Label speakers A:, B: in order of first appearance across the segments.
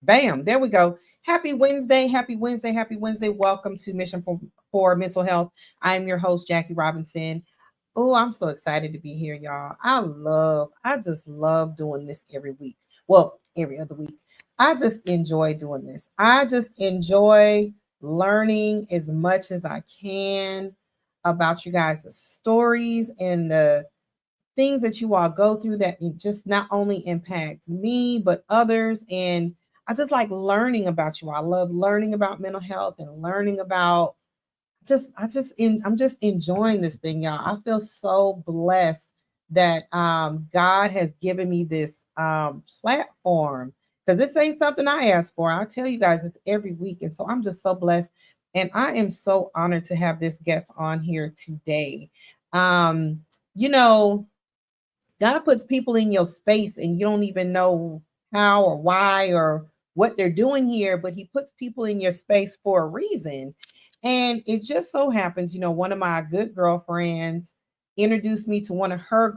A: Bam, there we go. Happy Wednesday, happy Wednesday, happy Wednesday. Welcome to Mission for Mental Health. I'm your host, Jackie Robinson. Oh, I'm so excited to be here, y'all. I just love doing this every week. Well, every other week. I just enjoy doing this. I just enjoy learning as much as I can about you guys' stories and the things that you all go through that it just not only impact me but others. And I just like learning about you. I love learning about mental health and learning about I'm just enjoying this thing, y'all. I feel so blessed that God has given me this platform, because this ain't something I asked for. I'll tell you guys this every week. And so I'm just so blessed. And I am so honored to have this guest on here today. Um, you know, God puts people in your space and you don't even know how or why or what they're doing here, but he puts people in your space for a reason. And it just so happens, one of my good girlfriends introduced me to one of her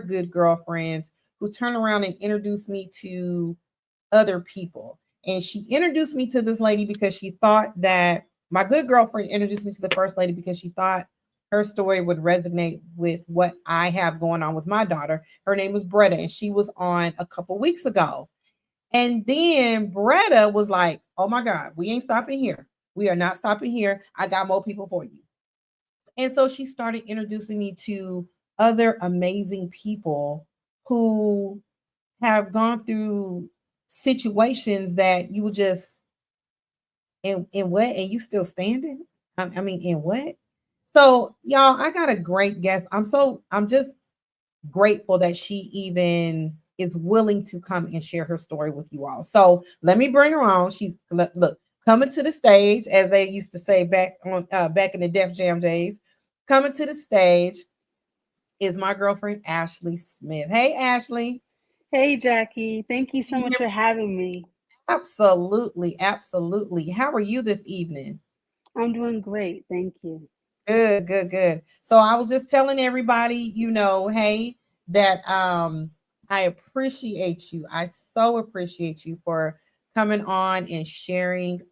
A: good girlfriends, who turned around and introduced me to other people. And she introduced me to this lady because she thought that my good girlfriend introduced me to the first lady because she thought her story would resonate with what I have going on with my daughter. Her name was Bretta, and she was on a couple weeks ago. And then Bretta was like, oh my God, we ain't stopping here. We are not stopping here. I got more people for you. And so she started introducing me to other amazing people who have gone through situations that you would just, in what? And you still standing? I mean, in what? So, y'all, I got a great guest. I'm just grateful that she even is willing to come and share her story with you all. So let me bring her on. She's look coming to the stage, as they used to say back in the Def Jam days. Coming to the stage is my girlfriend Ashley Smith. Hey, Ashley.
B: Hey, Jackie. Thank you so much for having me.
A: Absolutely, absolutely. How are you this evening?
B: I'm doing great. Thank you.
A: Good, good, good. So I was just telling everybody, hey, that I appreciate you. I so appreciate you for coming on and sharing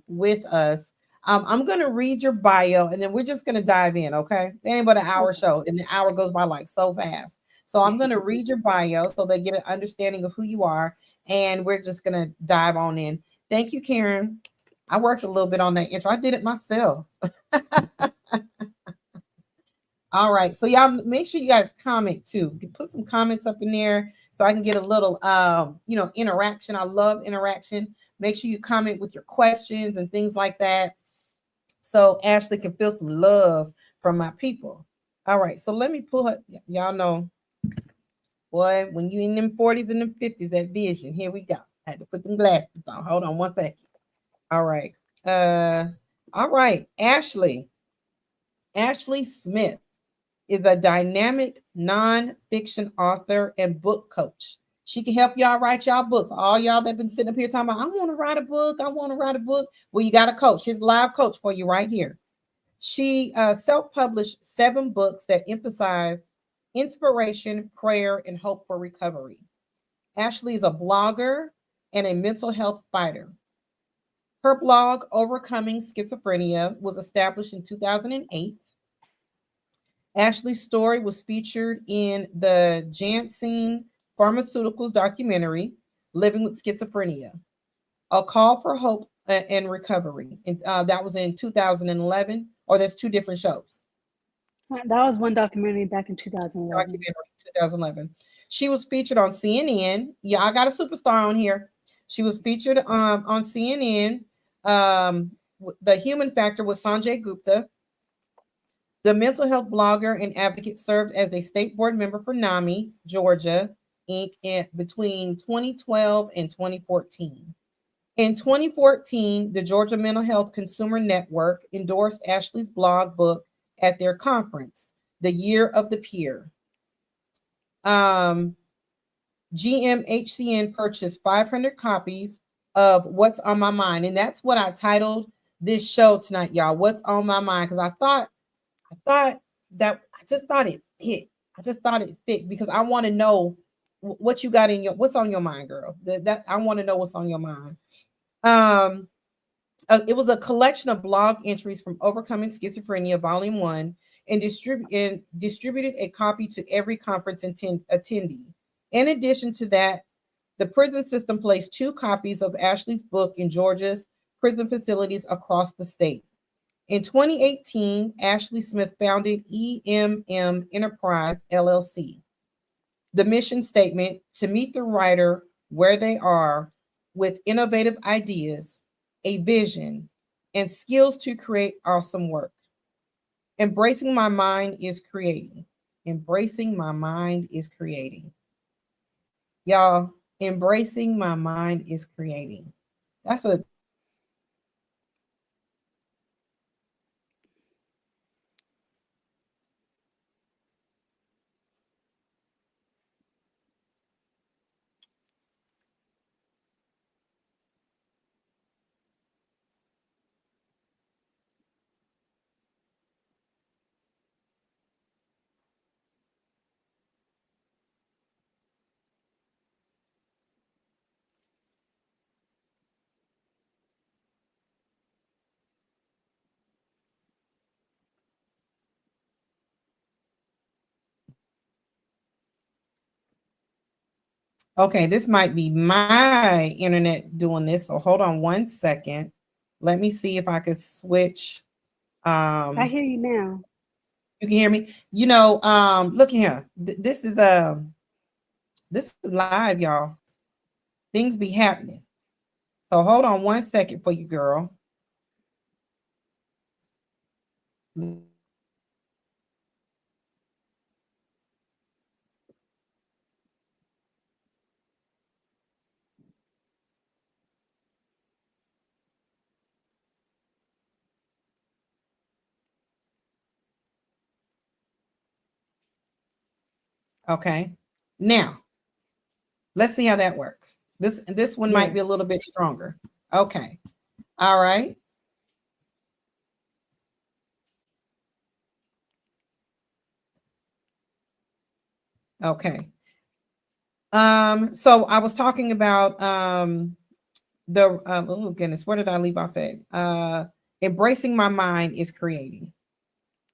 A: with us. I'm gonna read your bio and then we're just gonna dive in, okay? It ain't but an hour
B: Okay.
A: show, and the hour goes by like so fast. So I'm gonna read your bio so they get an understanding of who you are, and we're just gonna dive on in. Thank you, Karen. I worked a little bit on that intro. I did it myself. All right. So y'all make sure you guys comment too. Put some comments up in there so I can get a little interaction. I love interaction. Make sure you comment with your questions and things like that. So Ashley can feel some love from my people. All right. So let me pull her. Y'all know, boy, when you in them 40s and them 50s, that vision. Here we go. I had to put them glasses on. Hold on one second. All right. All right, Ashley. Ashley Smith is a dynamic nonfiction author and book coach. She can help y'all write y'all books. All y'all that been sitting up here talking about, I want to write a book. I want to write a book. Well, you got a coach. Here's a live coach for you right here. She self-published 7 books that emphasize inspiration, prayer, and hope for recovery. Ashley is a blogger and a mental health fighter. Her blog, Overcoming Schizophrenia, was established in 2008. Ashley's story was featured in the Janssen Pharmaceuticals documentary, Living with Schizophrenia, A Call for Hope and Recovery. And that was in 2011, or there's 2 different shows.
B: That was one documentary back in 2011.
A: Documentary 2011. She was featured on CNN. Yeah, I got a superstar on here. She was featured on CNN. The Human Factor was Sanjay Gupta. The mental health blogger and advocate served as a state board member for NAMI Georgia Inc. Between 2012 and 2014. In 2014, the Georgia Mental Health Consumer Network endorsed Ashley's blog book at their conference, The Year of the Peer. GMHCN purchased 500 copies of What's on My Mind. And that's what I titled this show tonight, y'all. What's on my mind? Because I just thought it fit. I just thought it fit because I want to know what you got in your, what's on your mind, girl. That I want to know what's on your mind. It was a collection of blog entries from Overcoming Schizophrenia, Volume 1, and distributed a copy to every conference attendee. In addition to that, the prison system placed 2 copies of Ashley's book in Georgia's prison facilities across the state. In 2018, Ashley Smith founded EMM Enterprise, LLC. The mission statement, to meet the writer where they are with innovative ideas, a vision, and skills to create awesome work. Embracing my mind is creating. Embracing my mind is creating. Y'all, embracing my mind is creating. That's a okay, this might be my internet doing this. So hold on one second. Let me see if I could switch.
B: I
A: Um,
B: hear you now.
A: you can hear me. Look here. This is live, y'all. Things be happening. So hold on one second for you, girl. Okay. Now, let's see how that works. This one might be a
B: Yes.
A: little bit stronger. Okay. All right. Okay. So I was talking about the oh goodness, where did I leave off at? Embracing my mind is creating.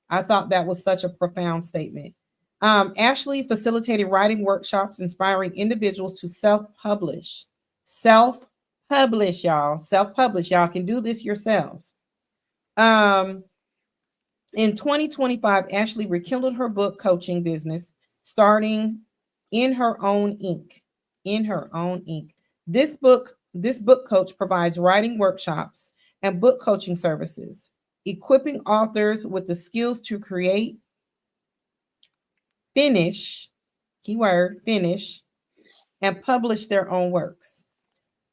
A: I thought that was such a profound statement. Ashley facilitated writing workshops inspiring individuals to self-publish. Self-publish, y'all. Self-publish. Y'all can do this yourselves. Um, in 2025, Ashley rekindled her book coaching business, starting in her own ink. In her own ink. This book coach provides writing workshops and book coaching services, equipping authors with the skills to create, finish, keyword, finish, and publish their own works.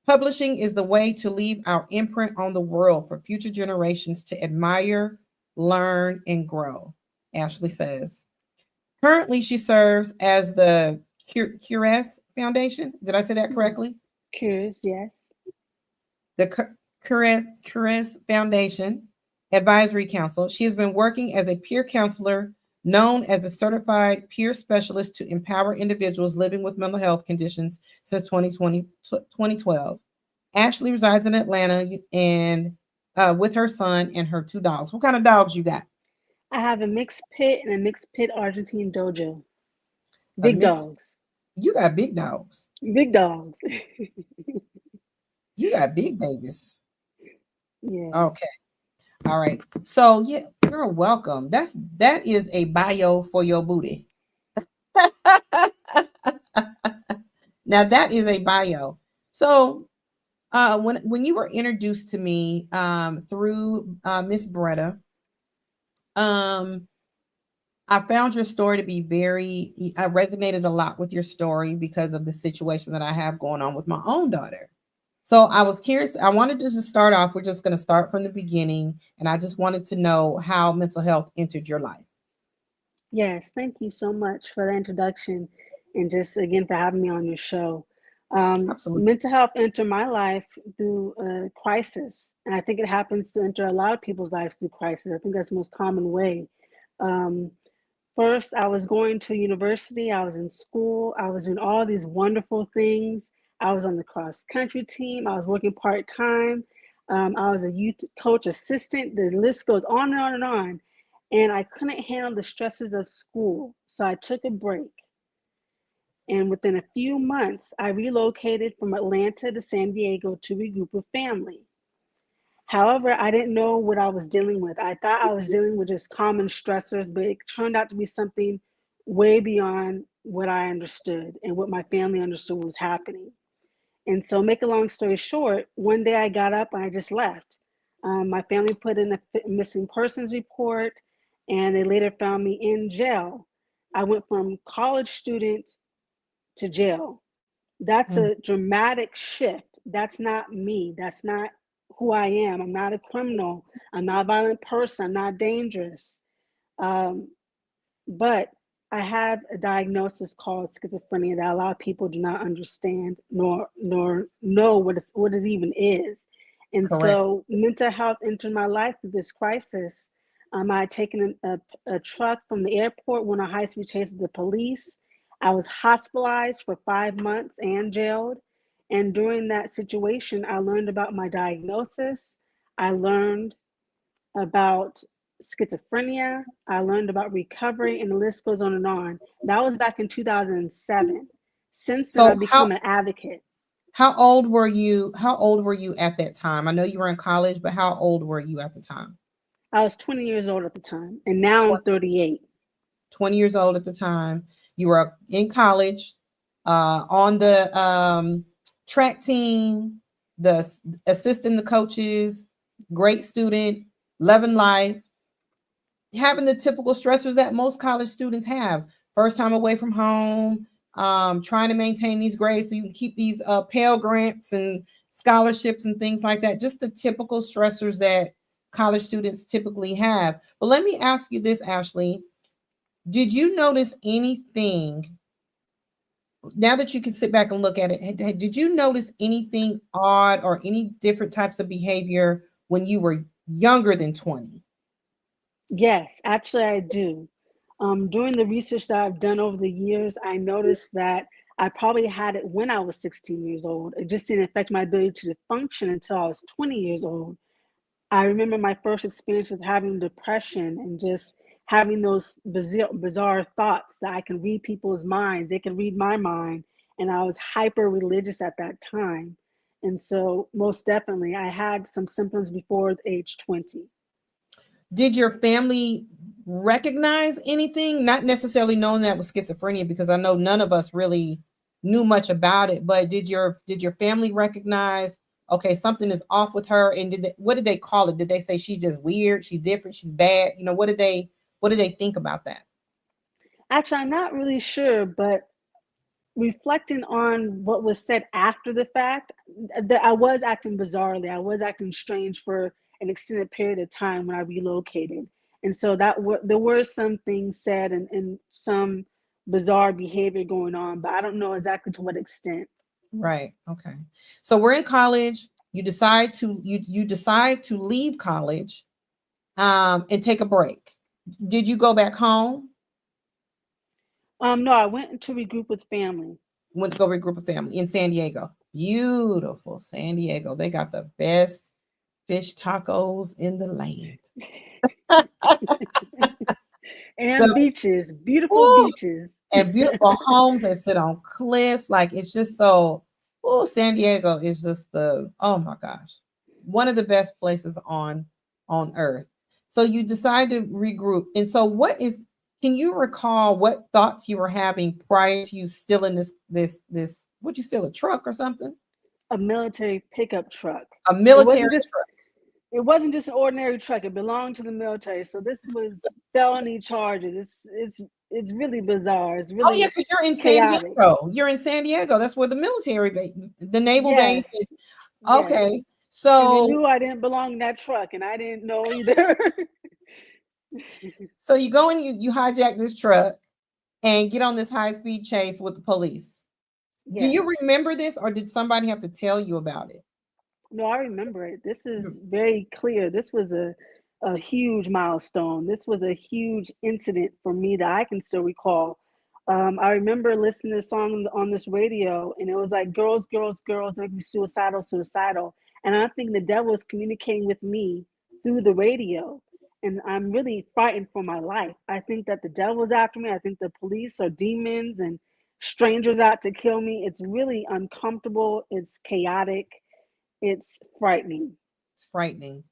A: Publishing is the way to leave our imprint on the world for future generations to admire, learn, and grow, Ashley says. Currently, she serves as the Cures Foundation. Did I say that correctly?
B: Curious, yes.
A: The Cures Foundation Advisory Council. She has been working as a peer counselor known as a certified peer specialist to empower individuals living with mental health conditions since 2012. Ashley resides in Atlanta and with her son and her two dogs. What kind of dogs you got?
B: I have a mixed pit and a mixed pit Argentine dojo.
A: A
B: Big
A: mix.
B: dogs.
A: You got big dogs.
B: Big dogs.
A: You got big babies.
B: Yes.
A: Okay. All right. So yeah, you're welcome. That is a bio for your booty. Now that is a bio. So when you were introduced to me through Miss Bretta, um, I found your story to be I resonated a lot with your story because of the situation that I have going on with my own daughter. So I was curious. I wanted to just start off. We're just going to start from the beginning. And I just wanted to know how mental health entered your life.
B: Yes, thank you so much for the introduction and just again for having me on your show.
A: Absolutely.
B: Mental health entered my life through a crisis, and I think it happens to enter a lot of people's lives through crisis. I think that's the most common way. Um, First, I was going to university, I was in school, I was doing all these wonderful things. I was on the cross country team, I was working part time, I was a youth coach assistant. The list goes on and on and on. And I couldn't handle the stresses of school. So I took a break. And within a few months, I relocated from Atlanta to San Diego to regroup with family. However, I didn't know what I was dealing with. I thought I was dealing with just common stressors, but it turned out to be something way beyond what I understood and what my family understood was happening. And so, make a long story short, one day I got up and I just left. My family put in a missing persons report, and they later found me in jail. I went from college student to jail. That's
A: Mm,
B: a dramatic shift. That's not me. That's not who I am. I'm not a criminal. I'm not a violent person. I'm not dangerous. Um, but I have a diagnosis called schizophrenia that a lot of people do not understand nor know what it even is. And
A: correct.
B: so mental health entered my life through this crisis. I had taken a truck from the airport, went on a high-speed chase with the police. I was hospitalized for 5 months and jailed. And during that situation, I learned about my diagnosis. I learned about schizophrenia. I learned about recovery, and the list goes on and on. That was back in 2007. Since then,
A: So
B: I've become an advocate.
A: how old were you? How old were you at that time? I know you were in college, but how old were you at the time?
B: I was 20 years old at the time, and now I'm
A: 20,
B: 38.
A: 20 years old at the time. You were in college, on the track team, the assisting the coaches, great student, loving life, having the typical stressors that most college students have. First time away from home, trying to maintain these grades so you can keep these Pell grants and scholarships and things like that. Just the typical stressors that college students typically have. But let me ask you this, Ashley. Did you notice anything now that you can sit back and look at it? Did you notice anything odd or any different types of behavior when you were younger than 20?
B: Yes, actually, I do. During the research that I've done over the years, I noticed that I probably had it when I was 16 years old. It just didn't affect my ability to function until I was 20 years old. I remember my first experience with having depression and just having those bizarre thoughts that I can read people's minds. They can read my mind. And I was hyper religious at that time. And so, most definitely, I had some symptoms before age 20.
A: Did your family recognize anything? Not necessarily knowing that was schizophrenia, because I know none of us really knew much about it. But did your family recognize? Okay, something is off with her, and what did they call it? Did they say she's just weird, she's different, she's bad? What did they think about that?
B: Actually, I'm not really sure, but reflecting on what was said after the fact, that I was acting bizarrely. I was acting strange for an extended period of time when I relocated. And so there were some things said and some bizarre behavior going on, but I don't know exactly to what extent.
A: Right. Okay. So we're in college. You decide to leave college and take a break. Did you go back home?
B: No, I went to regroup with family.
A: Went to go with a group of family in San Diego. Beautiful San Diego. They got the best fish tacos in the land.
B: And
A: The,
B: beaches, beautiful
A: woo,
B: beaches.
A: and beautiful homes that sit on cliffs. Like it's just so. Oh, San Diego is just the, oh my gosh, one of the best places on earth. So you decide to regroup. And so what is, can you recall what thoughts you were having prior to you stealing this would you steal a truck or something?
B: A military pickup truck.
A: A
B: It
A: military
B: wasn't just
A: truck.
B: it wasn't just an ordinary truck. It belonged to the military. So this was felony charges. It's really bizarre. It's
A: Oh yeah,
B: really
A: because you're in San
B: chaotic.
A: Diego. You're in San Diego. That's where the military base, the naval base is.
B: Yes.
A: Okay.
B: Yes. And they
A: So
B: knew I didn't belong in that truck and I didn't know either.
A: so you go and you hijack this truck and get on this high speed chase with the police. Do you
B: Yes.
A: remember this or did somebody have to tell you about it?
B: No, I remember it. This
A: Hmm.
B: is very clear. This was a huge milestone. This was a huge incident for me that I can still recall. I remember listening to a song on this radio, and it was like, girls, girls, girls, make me suicidal, suicidal. And I think the devil is communicating with me through the radio. And I'm really frightened for my life. I think that the devil is after me. I think the police are demons and strangers out to kill me. It's really uncomfortable. It's chaotic, it's frightening.
A: It's frightening.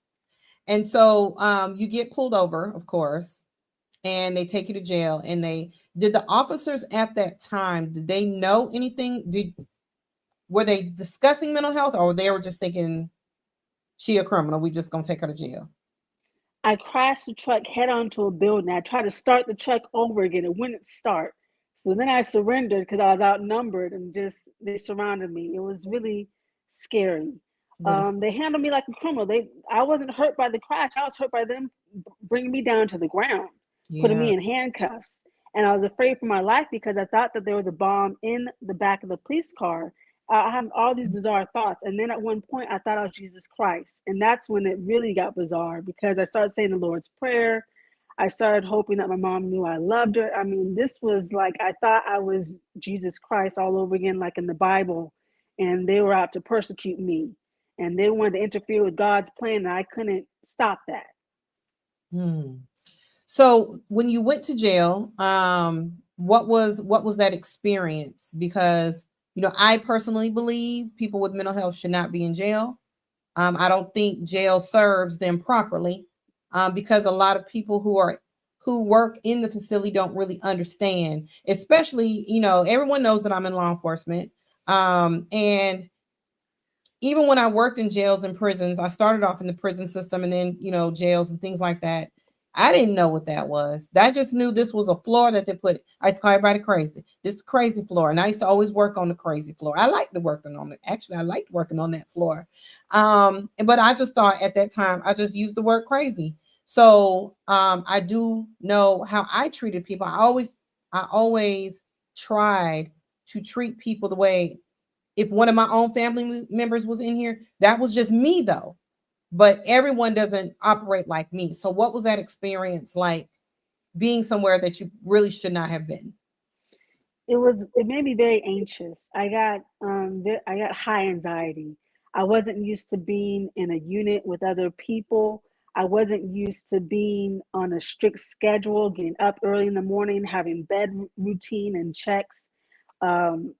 A: And so you get pulled over, of course, and they take you to jail. And they did the officers at that time, did they know anything? Were they discussing mental health or they were just thinking she a criminal? We just gonna take her to jail.
B: I crashed the truck head onto a building. I tried to start the truck over again. It wouldn't start. So then I surrendered because I was outnumbered and just they surrounded me. It was really scary.
A: Really?
B: They handled me like a criminal. I wasn't hurt by the crash. I was hurt by them bringing me down to the ground, putting
A: Yeah.
B: me in handcuffs. And I was afraid for my life because I thought that there was a bomb in the back of the police car. I had all these bizarre thoughts. And then at one point, I thought I was Jesus Christ. And that's when it really got bizarre because I started saying the Lord's Prayer. I started hoping that my mom knew I loved her. I mean, this was like, I thought I was Jesus Christ all over again, like in the Bible. And they were out to persecute me. And they wanted to interfere with God's plan. And I couldn't stop that.
A: Hmm. So when you went to jail, what was that experience? Because I personally believe people with mental health should not be in jail. I don't think jail serves them properly, because a lot of people who work in the facility don't really understand. Especially, everyone knows that I'm in law enforcement, and even when I worked in jails and prisons, I started off in the prison system and then, jails and things like that. I didn't know what that was. I just knew this was a floor that they put. I used to call everybody crazy. This is the crazy floor. And I used to always work on the crazy floor. I liked working on it. Actually, I liked working on that floor. But I just thought at that time, I just used the word crazy. So I do know how I treated people. I always tried to treat people the way, if one of my own family members was in here, that was just me though. But everyone doesn't operate like me. So what was that experience like being somewhere that you really should not have been?
B: It made me very anxious. I got high anxiety. I wasn't used to being in a unit with other people. I wasn't used to being on a strict schedule, getting up early in the morning, having bed routine and checks. Um,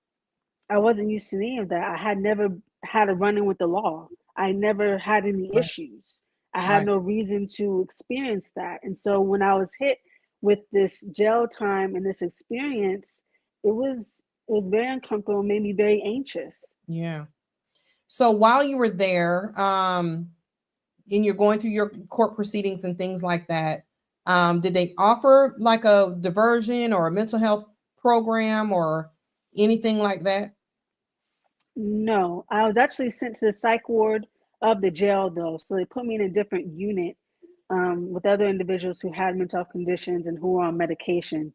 B: I wasn't used to any of that. I had never had a run in with the law. I never had any
A: Right.
B: issues. I had
A: Right.
B: no reason to experience that. And so when I was hit with this jail time and this experience, it was very uncomfortable, made me very anxious.
A: Yeah. So while you were there, and you're going through your court proceedings and things like that, did they offer like a diversion or a mental health program, or Anything like that?
B: No, I was actually sent to the psych ward of the jail though. So they put me in a different unit with other individuals who had mental health conditions and who were on medication.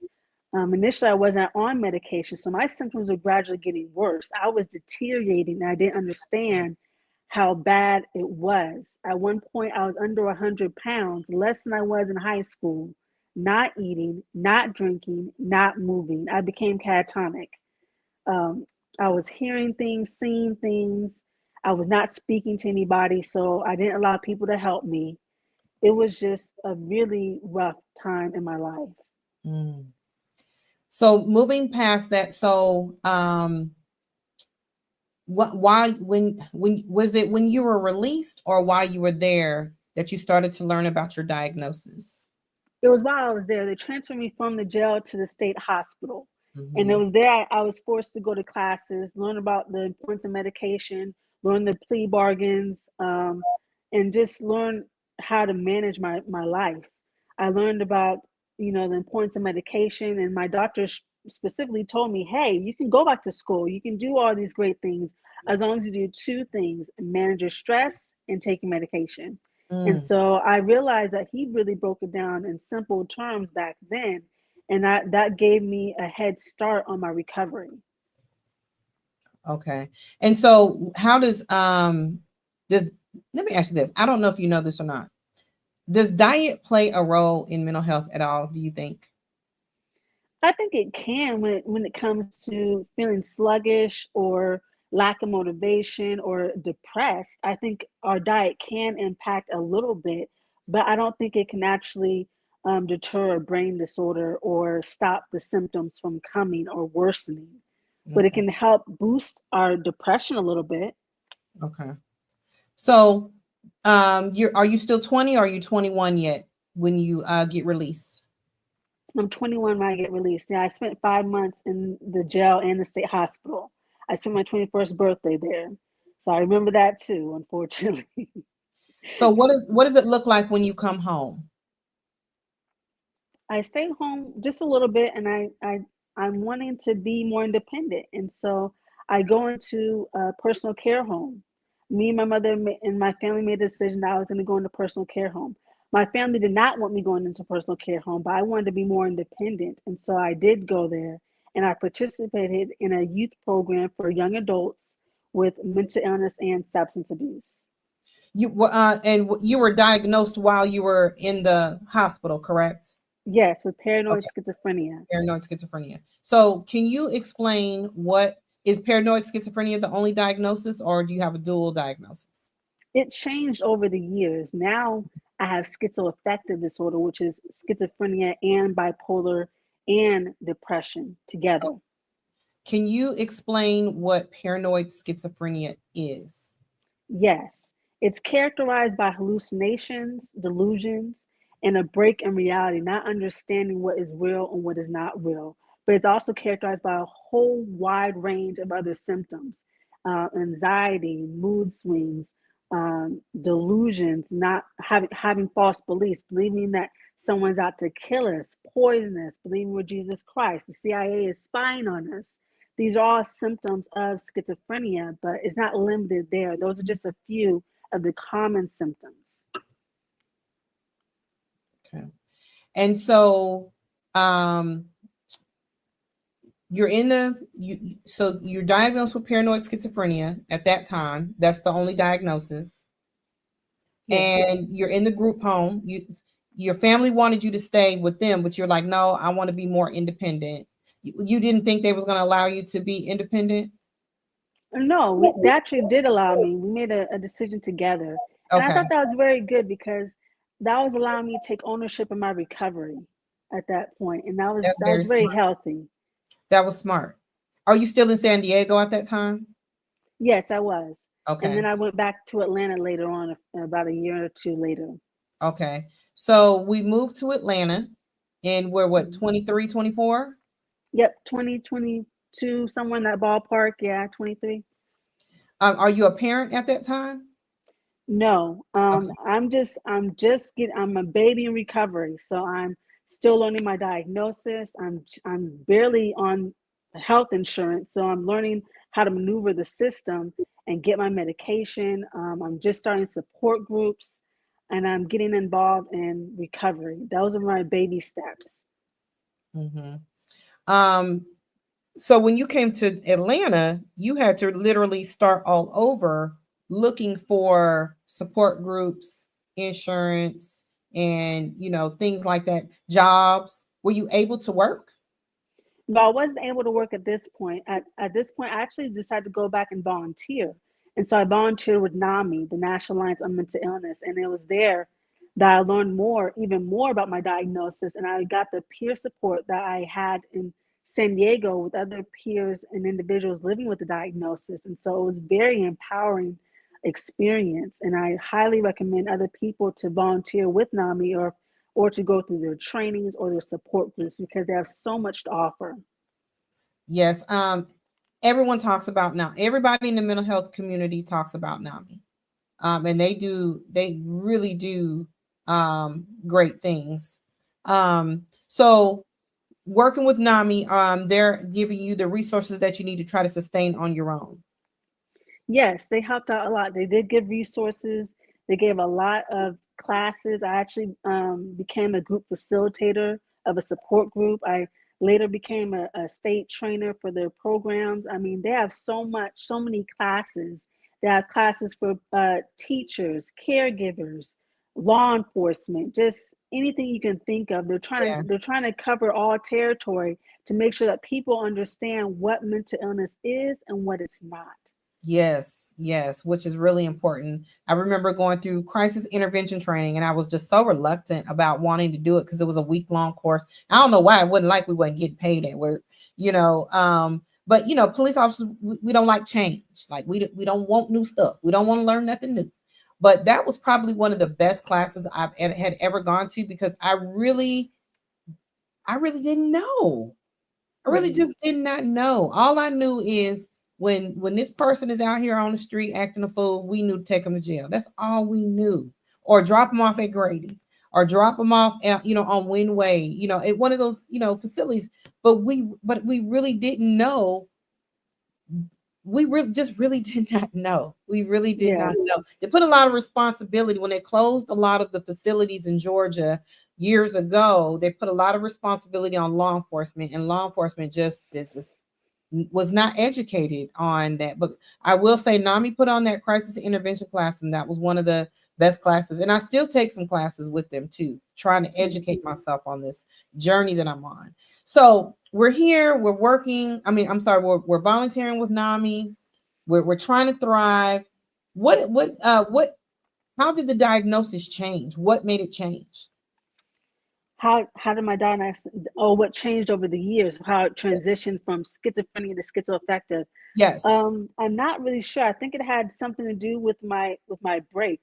B: Initially, I wasn't on medication, so my symptoms were gradually getting worse. I was deteriorating, and I didn't understand how bad it was. At one point, I was under 100 pounds, less than I was in high school, not eating, not drinking, not moving. I became catatonic. Um, I was hearing things, seeing things. I was not speaking to anybody, so I didn't allow people to help me. It was just a really rough time in my life.
A: Mm. So moving past that, what why when was it when you were released or while you were there that you started to learn about your diagnosis?
B: It was while I was there. They transferred me from the jail to the state hospital. And it
A: Mm-hmm.
B: was there I was forced to go to classes, learn about the importance of medication, learn the plea bargains, and just learn how to manage my life. I learned about, the importance of medication, and my doctor specifically told me, hey, you can go back to school. You can do all these great things as long as you do two things: manage your stress and take your medication. And
A: Mm,
B: so I realized that he really broke it down in simple terms back then. And that gave me a head start on my recovery.
A: okay. And so how does let me ask you this. I don't know if you know this or not. Does diet play a role in mental health at all, do you think?
B: I think it can when it comes to feeling sluggish or lack of motivation or depressed. I think our diet can impact a little bit, but I don't think it can actually deter a brain disorder or stop the symptoms from coming or worsening. But it
A: Okay.
B: can help boost our depression a little bit.
A: Okay. So you're are you still 20 or are you 21 yet when you get released?
B: I'm 21 when I get released. Yeah, I spent 5 months in the jail and the state hospital. I spent my 21st birthday there. So I remember that too, unfortunately.
A: So what does it look like when you come home?
B: I stayed home just a little bit, and I'm wanting to be more independent. And so I go into a personal care home. Me and my mother and my family made a decision that I was going to go into personal care home. My family did not want me going into personal care home, but I wanted to be more independent. And so I did go there, and I participated in a youth program for young adults with mental illness and substance abuse.
A: You were diagnosed while you were in the hospital, correct?
B: Yes, with paranoid
A: Okay,
B: schizophrenia.
A: paranoid schizophrenia. So, can you explain what is paranoid schizophrenia the only diagnosis, or do you have a dual diagnosis?
B: It changed over the years. Now I have schizoaffective disorder, which is schizophrenia and bipolar and depression
A: Oh,
B: together.
A: can you explain what paranoid schizophrenia is?
B: Yes, it's characterized by hallucinations, delusions, and a break in reality, not understanding what is real and what is not real. But it's also characterized by a whole wide range of other symptoms: anxiety, mood swings, delusions, not having false beliefs, believing that someone's out to kill us, poison us, believing we're Jesus Christ, the CIA is spying on us. These are all symptoms of schizophrenia, but it's not limited there. Those are just a few of the common symptoms.
A: Okay. And so, um, you're in the so you're diagnosed with paranoid schizophrenia at that time. That's the only diagnosis.
B: Yes.
A: And you're in the group home. Your family wanted you to stay with them, but you're like, no, I want to be more independent. You didn't think they was going to allow you to be independent?
B: No, they actually did allow me. We made a decision together. And I
A: Okay,
B: thought that was very good because that was allowing me to take ownership of my recovery at that point. And that was
A: that's
B: that
A: very
B: was very
A: smart.
B: healthy.
A: That was smart. Are you still in San Diego at that time?
B: Yes, I was. And then
A: Okay,
B: I went back to Atlanta later on, about a year or two later.
A: okay. So we moved to Atlanta and we're what,
B: Mhm.
A: 23, 24?
B: Yep, 2022, somewhere in that ballpark. Yeah, 23.
A: Are you a parent at that time?
B: No,
A: Okay.
B: I'm a baby in recovery, so I'm still learning my diagnosis. I'm barely on health insurance. So I'm learning how to maneuver the system and get my medication. I'm just starting support groups and I'm getting involved in recovery. Those are my baby steps.
A: Mm-hmm. Um, so when you came to Atlanta, you had to literally start all over looking for support groups, insurance, and things like that, jobs. Were you able to work?
B: But I wasn't able to work at this point. At this point, I actually decided to go back and volunteer. And so I volunteered with NAMI, the National Alliance on Mental Illness. And it was there that I learned more, even more about my diagnosis. And I got the peer support that I had in San Diego with other peers and individuals living with the diagnosis. And so it was very empowering experience. And I highly recommend other people to volunteer with NAMI or to go through their trainings or their support groups because they have so much to offer.
A: Yes. Everyone talks about now. Everybody in the mental health community talks about NAMI. And they really do great things. So working with NAMI, they're giving you the resources that you need to try to sustain on your own.
B: Yes, they helped out a lot. They did give resources. They gave a lot of classes. I actually became a group facilitator of a support group. I later became a state trainer for their programs. I mean, they have so many classes. They have classes for teachers, caregivers, law enforcement, just anything you can think of.
A: Yeah.
B: They're trying to cover all territory to make sure that people understand what mental illness is and what it's not.
A: Yes, yes, which is really important. I remember going through crisis intervention training and I was just so reluctant about wanting to do it because it was a week-long course. I don't know why. I wouldn't like we wasn't getting paid at work, you know. But police officers, we don't like change. Like we don't want new stuff. We don't want to learn nothing new. But that was probably one of the best classes had ever gone to because I really didn't know. I really
B: Mhm.
A: just did not know. All I knew is when this person is out here on the street acting a fool, we knew to take them to jail. That's all we knew. Or drop them off at Grady, or drop them off at, on Windway, at one of those, facilities. But we really didn't know. We really just really did not know. We really did not
B: Yes.
A: know. They put a lot of responsibility when they closed a lot of the facilities in Georgia years ago. They put a lot of responsibility on law enforcement, and law enforcement just was not educated on that. But I will say NAMI put on that crisis intervention class, and that was one of the best classes. And I still take some classes with them too, trying to
B: Mhm.
A: educate myself on this journey that I'm on. So we're here, we're working. I mean, I'm sorry, we're volunteering with NAMI. We're trying to thrive. What how did the diagnosis change? What made it change?
B: How did my diagnosis, oh, what changed over the years, how it transitioned from schizophrenia to schizoaffective?
A: Yes.
B: I'm not really sure. I think it had something to do with my break.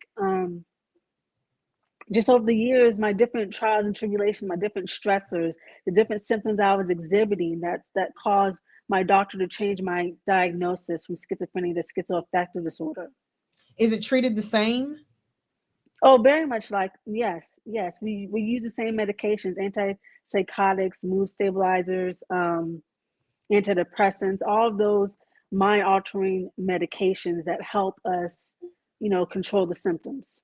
B: Just over the years, my different trials and tribulations, my different stressors, the different symptoms I was exhibiting that caused my doctor to change my diagnosis from schizophrenia to schizoaffective disorder.
A: Is it treated the same?
B: Oh, very much like, yes, yes. We use the same medications, antipsychotics, mood stabilizers, antidepressants, all of those mind altering medications that help us, control the symptoms.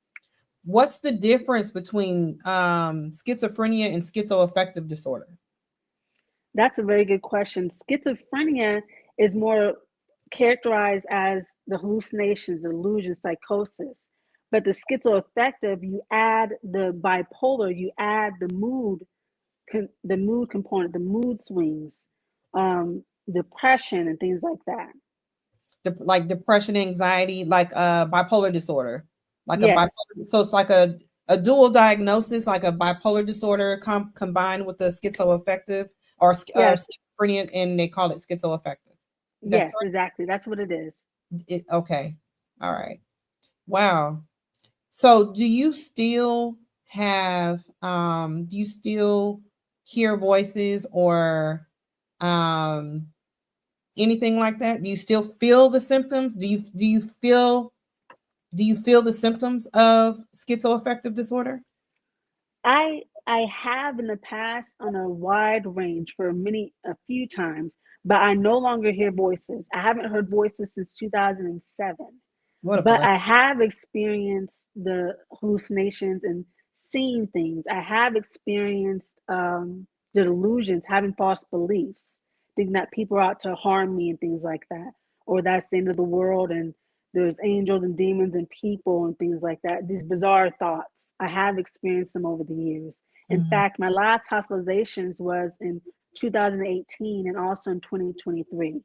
A: What's the difference between schizophrenia and schizoaffective disorder?
B: That's a very good question. Schizophrenia is more characterized as the hallucinations, the illusions, psychosis. But the schizoaffective, you add the bipolar, you add the mood component, the mood swings, depression, and things like that.
A: Like depression, anxiety, like bipolar disorder, like a
B: Yes,
A: bipolar. So it's like a dual diagnosis, like a bipolar disorder combined with the schizoaffective or
B: yes,
A: schizophrenia, and they call it schizoaffective. Is that
B: yes, exactly. That's what it is.
A: correct? Okay. All right. Wow. So do you still hear voices or um anything like that? Do you still feel the symptoms? Do you feel the symptoms of schizoaffective disorder?
B: I have in the past on a wide range for a few times, but I no longer hear voices. I haven't heard voices since 2007.
A: What a
B: But I
A: blessing.
B: have experienced the hallucinations and seeing things. I have experienced the delusions, having false beliefs, thinking that people are out to harm me and things like that, or that's the end of the world and there's angels and demons and people and things like that. These bizarre thoughts. I have experienced them over the years. In
A: Mhm.
B: fact, my last hospitalizations was in 2018 and also in 2023.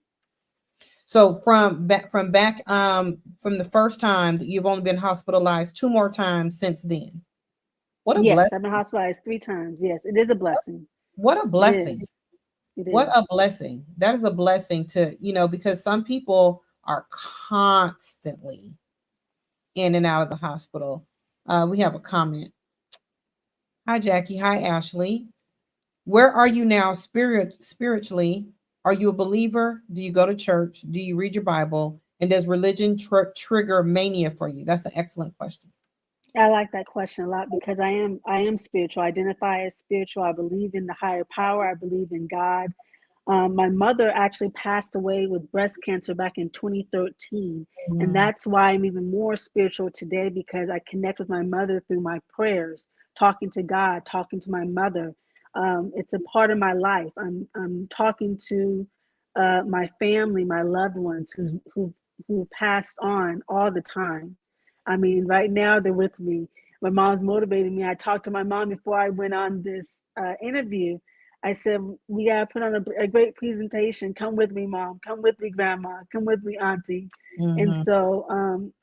A: So from the first time that you've only been hospitalized two more times since then. What a
B: Yes,
A: blessing.
B: I've been hospitalized 3 times. Yes, it is a blessing.
A: What a
B: It
A: blessing.
B: is. It
A: What a
B: is.
A: blessing. That is a blessing to, because some people are constantly in and out of the hospital. We have a comment. Hi, Jackie. Hi, Ashley. Where are you now spiritually? Are you a believer? Do you go to church? Do you read your Bible? And does religion trigger mania for you? That's an excellent question.
B: I like that question a lot because I am spiritual. I identify as spiritual. I believe in the higher power. I believe in God. My mother actually passed away with breast cancer back in 2013. And
A: Mm,
B: that's why I'm even more spiritual today because I connect with my mother through my prayers, talking to God, talking to my mother. It's a part of my life. I'm talking to my family, my loved ones who passed on all the time. I mean, right now they're with me. My mom's motivating me. I talked to my mom before I went on this interview. I said, we got to put on a great presentation. Come with me, mom. Come with me, grandma. Come with me, auntie. And
A: mhm.
B: so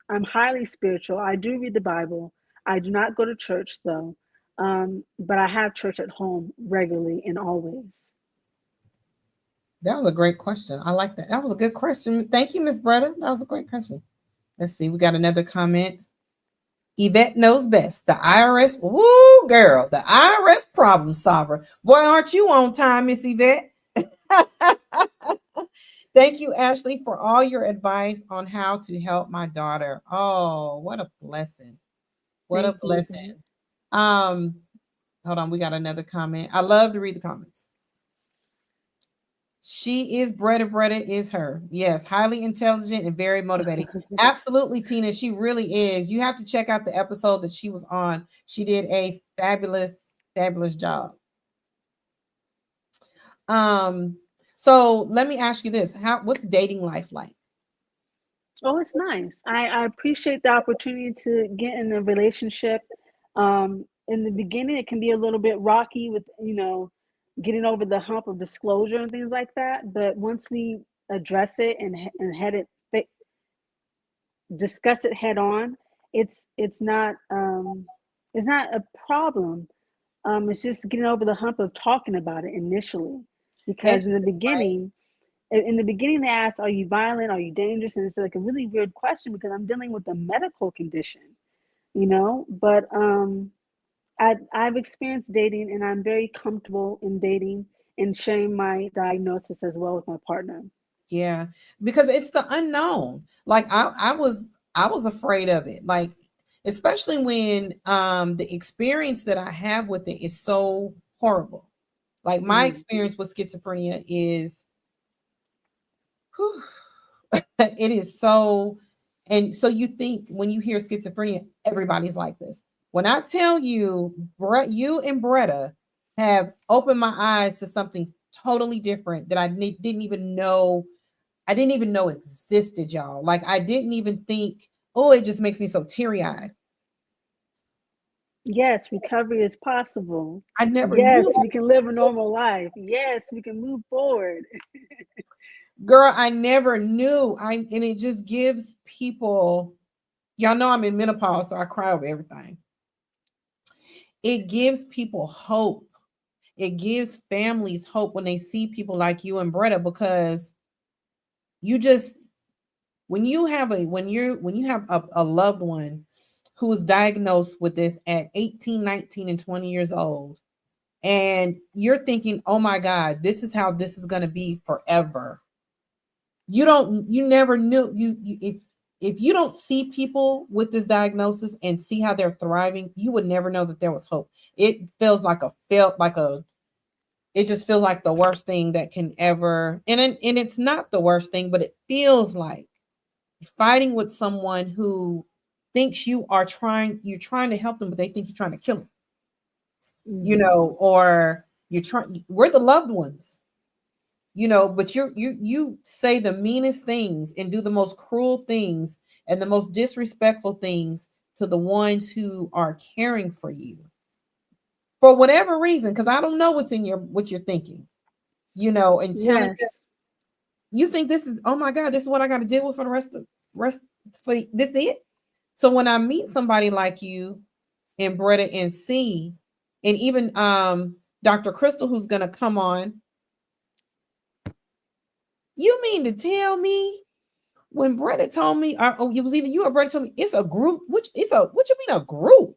B: I'm highly spiritual. I do read the Bible. I do not go to church, though. But I have church at home regularly and always.
A: That was a great question. I like that. That was a good question. Thank you, Miss Bretta. That was a great question. Let's see. We got another comment. Yvette knows best. The IRS, woo, girl, the IRS problem solver. Boy, aren't you on time, Miss Yvette? Thank you, Ashley, for all your advice on how to help my daughter. Oh, what a blessing. What a
B: Thank you,
A: blessing.
B: Yvette.
A: Um, hold on, we got another comment. I love to read the comments. She is Bretta. Bretta is her. Yes, highly intelligent and very motivating. Absolutely, Tina. She really is. You have to check out the episode that she was on. She did a fabulous, fabulous job. Um, so let me ask you this: what's dating life like?
B: Oh, it's nice. I appreciate the opportunity to get in a relationship. In the beginning, it can be a little bit rocky with, getting over the hump of disclosure and things like that. But once we address it and discuss it head on, it's it's not um, it's not a problem. It's just getting over the hump of talking about it initially, because
A: Educate, right?
B: in the beginning they asked, are you violent, are you dangerous, and it's like a really weird question because I'm dealing with a medical condition, but I've experienced dating and I'm very comfortable in dating and sharing my diagnosis as well with my partner.
A: Yeah, because it's the unknown. Like I was afraid of it. Like especially when the experience that I have with it is so horrible. Like my
B: Mm.
A: experience with schizophrenia is whew, it is so, and so you think when you hear schizophrenia, everybody's like this. When I tell you, Brett, you and Bretta have opened my eyes to something totally different that didn't even know. I didn't even know existed, y'all. Like I didn't even think. Oh, it just makes me so teary eyed.
B: Yes, recovery is possible.
A: I never knew,
B: Yes, we can live a normal life. Yes, we can move forward.
A: girl. I never knew. And it just gives people. Y'all know I'm in menopause, so I cry over everything. It gives people hope. It gives families hope when they see people like you and Bretta, because you just when you have a loved one who is diagnosed with this at 18, 19, and 20 years old, and you're thinking, oh my God, this is how this is going to be forever. You never knew, if if you don't see people with this diagnosis and see how they're thriving, you would never know that there was hope. It feels like it just feels like the worst thing that can ever, and it's not the worst thing, but it feels like fighting with someone who thinks you're trying to help them, but they think you're trying to kill them, or we're the loved ones, but you say the meanest things and do the most cruel things and the most disrespectful things to the ones who are caring for you for whatever reason, because I don't know what you're thinking, and telling them
B: Yes.
A: you think this is, oh my God, this is what I got to deal with for the rest for this is it. So when I meet somebody like you and Bretta and C, and even Dr. Crystal, who's gonna come on, you mean to tell me when Bretta told me, it was either you or Bretta told me it's a group, what you mean a group?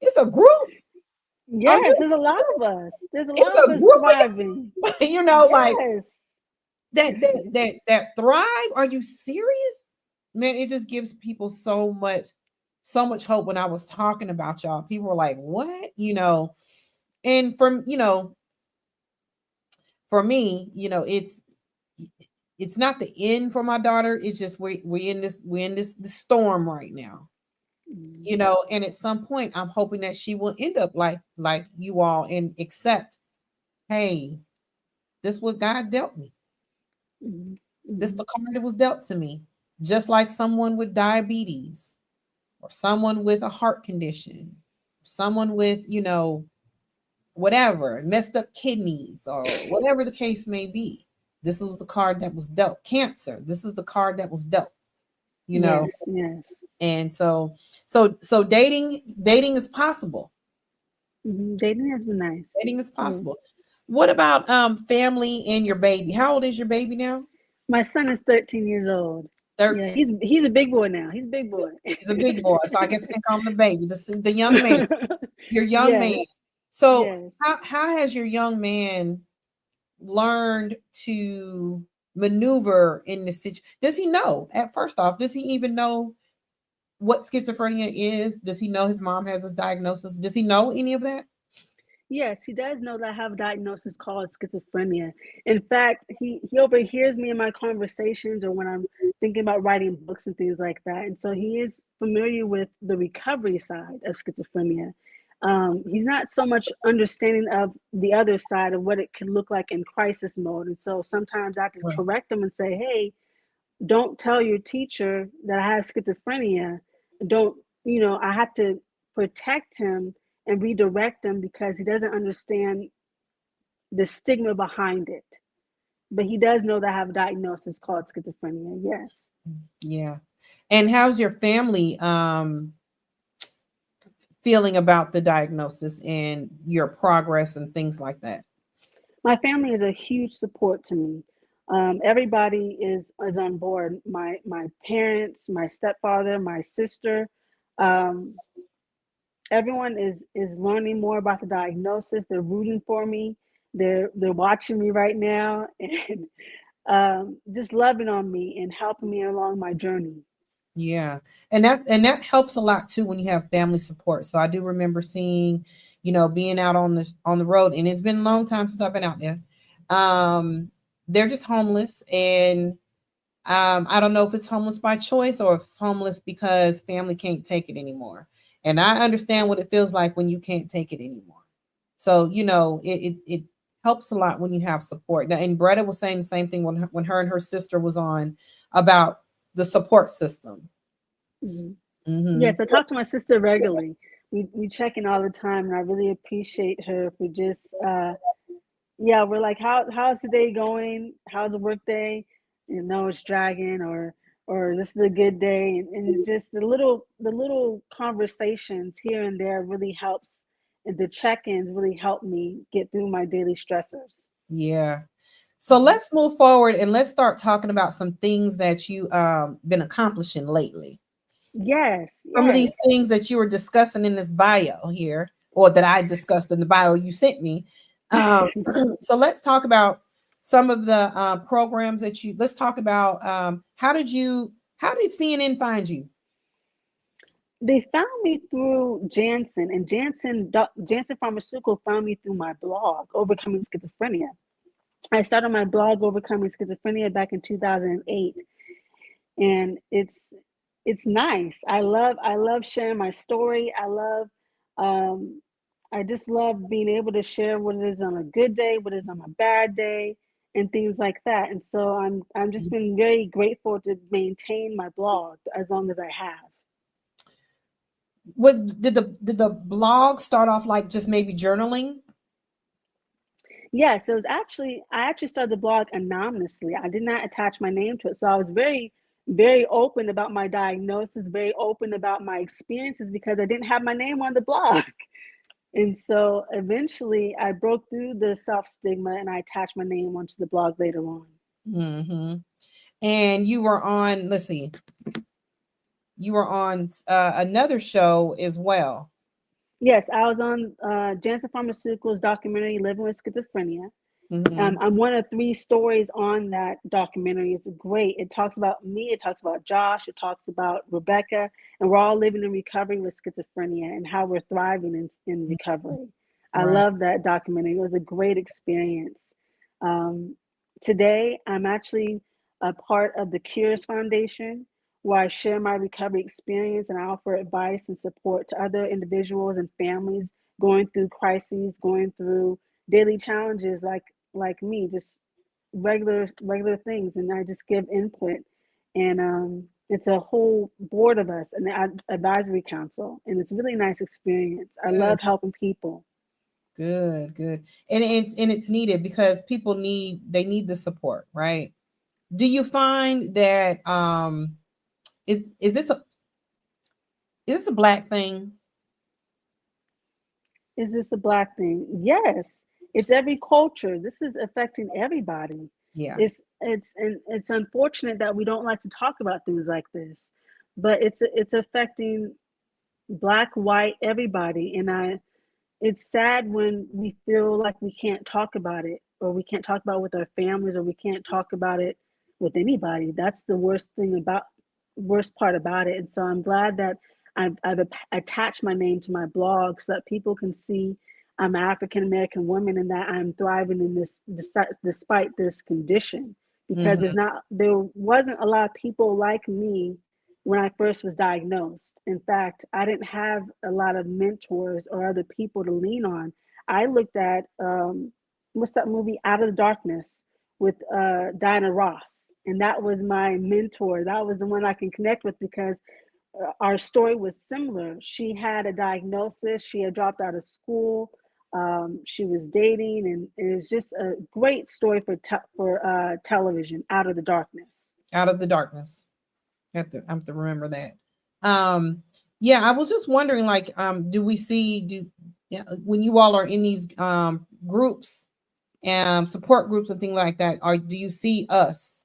A: It's a group. Are you
B: Yes, there's a lot of us. There's a
A: it's
B: lot of
A: a
B: us
A: group
B: thriving.
A: of you, like
B: Yes.
A: that thrive. Are you serious? Man, it just gives people so much hope. When I was talking about y'all, people were like, what? And for me, it's not the end for my daughter. It's just we're in this storm right now.
B: Mhm.
A: And at some point I'm hoping that she will end up like you all and accept, hey, this what God dealt me.
B: Mhm.
A: This the
B: Mhm.
A: card that was dealt to me. Just like someone with diabetes, or someone with a heart condition, someone with, whatever, messed up kidneys, or whatever the case may be. This was the card that was dealt. Cancer, this is the card that was dealt, you know.
B: Yes, yes.
A: And so dating is possible.
B: Dating has been nice.
A: Dating is possible.
B: Yes.
A: What about family and your baby? How old is your baby now?
B: My son is 13 years old. Yeah,
A: 13.
B: he's a big boy now. He's a big boy.
A: He's a big boy, so I guess I can call him the baby. This is the young man. Your young man.
B: Yes.
A: So
B: Yes.
A: how has your young man learned to maneuver in this situation? Does he know, at first off, does he even know what schizophrenia is? Does he know his mom has this diagnosis? Does he know any of that?
B: Yes, he does know that I have a diagnosis called schizophrenia. In fact, he overhears me in my conversations or when I'm thinking about writing books and things like that. And so he is familiar with the recovery side of schizophrenia. He's not so much understanding of the other side of what it can look like in crisis mode. And so sometimes I have to
A: Right.
B: correct him and say, hey, don't tell your teacher that I have schizophrenia. Don't, I have to protect him and redirect him because he doesn't understand the stigma behind it. But he does know that I have a diagnosis called schizophrenia. Yes.
A: Yeah. And how's your family feeling about the diagnosis and your progress and things like that?
B: My family is a huge support to me. Everybody is on board. My parents, my stepfather, my sister, um, everyone is learning more about the diagnosis. They're rooting for me. They're watching me right now and just loving on me and helping me along my journey.
A: Yeah. And that helps a lot too when you have family support. So I do remember seeing, being out on the road, and it's been a long time since I've been out there. Um, they're just homeless, and I don't know if it's homeless by choice or if it's homeless because family can't take it anymore. And I understand what it feels like when you can't take it anymore. So, it helps a lot when you have support. Now, and Bretta was saying the same thing when her and her sister was on about the support system.
B: Mhm.
A: Hmm.
B: Yes, I talk to my sister regularly. We check in all the time, and I really appreciate her for just yeah. We're like, how's the day going? How's the work day? It's dragging, or this is a good day, and it's just the little conversations here and there really helps, and the check-ins really help me get through my daily stressors.
A: Yeah. So let's move forward and let's start talking about some things that you been accomplishing lately.
B: Yes,
A: Some of these
B: yes.
A: things that you were discussing in this bio here, or that I discussed in the bio you sent me. Um, so let's talk about some of the programs let's talk about how did you How did CNN find you?
B: They found me through Janssen, and Janssen Pharmaceutical found me through my blog, Overcoming Schizophrenia. I started my blog, Overcoming Schizophrenia, back in 2008, and it's nice. I love sharing my story. I just love being able to share what it is on a good day, what it is on a bad day, and things like that. And so I'm just been very grateful to maintain my blog as long as I have.
A: Did the blog start off like just maybe journaling?
B: Yeah, so I actually started the blog anonymously. I did not attach my name to it. So I was very open about my diagnosis, very open about my experiences because I didn't have my name on the blog. And so eventually I broke through the self stigma and I attached my name onto the blog later on.
A: Mm-hmm. And you were on, let's see, you were on another show as well.
B: Yes, I was on Janssen Pharmaceuticals documentary Living with Schizophrenia.
A: Mm-hmm.
B: I'm one of three stories on that documentary. It's great. It talks about me, it talks about Josh, it talks about Rebecca, and we're all living in recovery with schizophrenia and how we're thriving in recovery. I
A: Right.
B: love that documentary. It was a great experience. Um, Today, I'm actually a part of the Cures Foundation, where I share my recovery experience and I offer advice and support to other individuals and families going through crises, going through daily challenges like me, just regular things, and I just give input. And it's a whole board of us, and the advisory council, and it's a really nice experience. I
A: Good.
B: love helping people.
A: Good. Good. And it's needed because people need the support, right? Do you find that is this a black thing?
B: Is this a black thing? Yes, it's every culture. This is affecting everybody.
A: Yeah.
B: It's unfortunate that we don't like to talk about things like this, but it's affecting black, white, everybody. And I it's sad when we feel like we can't talk about it, or we can't talk about it with our families, or we can't talk about it with anybody. That's the worst part about it. And so I'm glad that I've attached my name to my blog so that people can see I'm an African American woman and that I'm thriving in this despite this condition, because
A: Hmm.
B: there wasn't a lot of people like me when I first was diagnosed. In fact, I didn't have a lot of mentors or other people to lean on. I looked at what's that movie, Out of the Darkness, with Diana Ross, and that was my mentor. That was the one I can connect with because our story was similar. She had a diagnosis. She had dropped out of school. She was dating, and it was just a great story for television. Out of the Darkness.
A: Out of the darkness. I have to remember that. Um, yeah, I was just wondering, like, do we see do yeah, when you all are in these groups, support groups and things like that, or do you see us?